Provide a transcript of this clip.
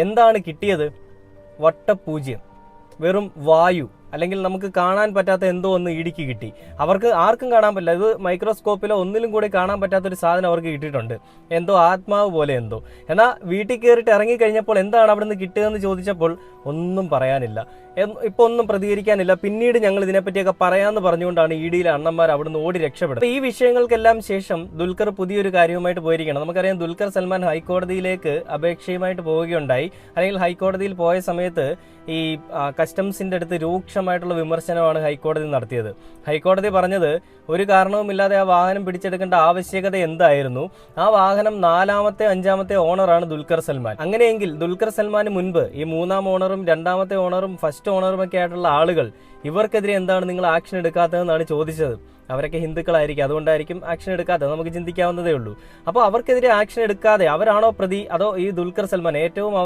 എന്താണ് കിട്ടിയത്? വട്ടപൂജ്യം, വെറും വായു, അല്ലെങ്കിൽ നമുക്ക് കാണാൻ പറ്റാത്ത എന്തോ ഒന്ന് ഇടുക്കി കിട്ടി. അവർക്ക് ആർക്കും കാണാൻ പറ്റില്ല. ഇത് മൈക്രോസ്കോപ്പിലോ ഒന്നിലും കൂടി കാണാൻ പറ്റാത്തൊരു സാധനം അവർക്ക് കിട്ടിയിട്ടുണ്ട്. എന്തോ ആത്മാവ് പോലെ എന്തോ. എന്നാൽ വീട്ടിൽ കയറിയിട്ട് ഇറങ്ങിക്കഴിഞ്ഞപ്പോൾ എന്താണ് അവിടെ നിന്ന് കിട്ടുകയെന്ന് ചോദിച്ചപ്പോൾ ഒന്നും പറയാനില്ല, ഇപ്പൊ ഒന്നും പ്രതികരിക്കാനില്ല. പിന്നീട് ഞങ്ങൾ ഇതിനെപ്പറ്റിയൊക്കെ പറയാമെന്ന് പറഞ്ഞുകൊണ്ടാണ് ഇഡിയിലെ അണ്ണന്മാർ അവിടുന്ന് ഓടി രക്ഷപ്പെടുന്നത്. ഈ വിഷയങ്ങൾക്കെല്ലാം ശേഷം ദുൽഖർ പുതിയൊരു കാര്യവുമായിട്ട് പോയിരിക്കണം. നമുക്കറിയാം, ദുൽഖർ സൽമാൻ ഹൈക്കോടതിയിലേക്ക് അപേക്ഷയുമായിട്ട് പോവുകയുണ്ടായി. അല്ലെങ്കിൽ ഹൈക്കോടതിയിൽ പോയ സമയത്ത് ഈ കസ്റ്റംസിന്റെ അടുത്ത് രൂക്ഷമായിട്ടുള്ള വിമർശനമാണ് ഹൈക്കോടതി നടത്തിയത്. ഹൈക്കോടതി പറഞ്ഞത് ഒരു കാരണവുമില്ലാതെ ആ വാഹനം പിടിച്ചെടുക്കേണ്ട ആവശ്യകത എന്തായിരുന്നു? ആ വാഹനം 4ാമത്തെ 5ാമത്തെ ഓണറാണ് ദുൽഖർ സൽമാൻ. അങ്ങനെയെങ്കിൽ ദുൽഖർ സൽമാന് മുൻപ് ഈ 3ാം ഓണറും 2ാമത്തെ ഓണറും ഫസ്റ്റ് ഓണറും ഒക്കെ ആയിട്ടുള്ള ആളുകൾ, ഇവർക്കെതിരെ എന്താണ് നിങ്ങൾ ആക്ഷൻ എടുക്കാത്തതെന്നാണ് ചോദിച്ചത്. അവരൊക്കെ ഹിന്ദുക്കളായിരിക്കും, അതുകൊണ്ടായിരിക്കും ആക്ഷൻ എടുക്കാത്തത്, നമുക്ക് ചിന്തിക്കാവുന്നതേ ഉള്ളൂ. അപ്പോൾ അവർക്കെതിരെ ആക്ഷൻ എടുക്കാതെ അവരാണോ പ്രതി, അതോ ഈ ദുൽഖർ സൽമാൻ ഏറ്റവും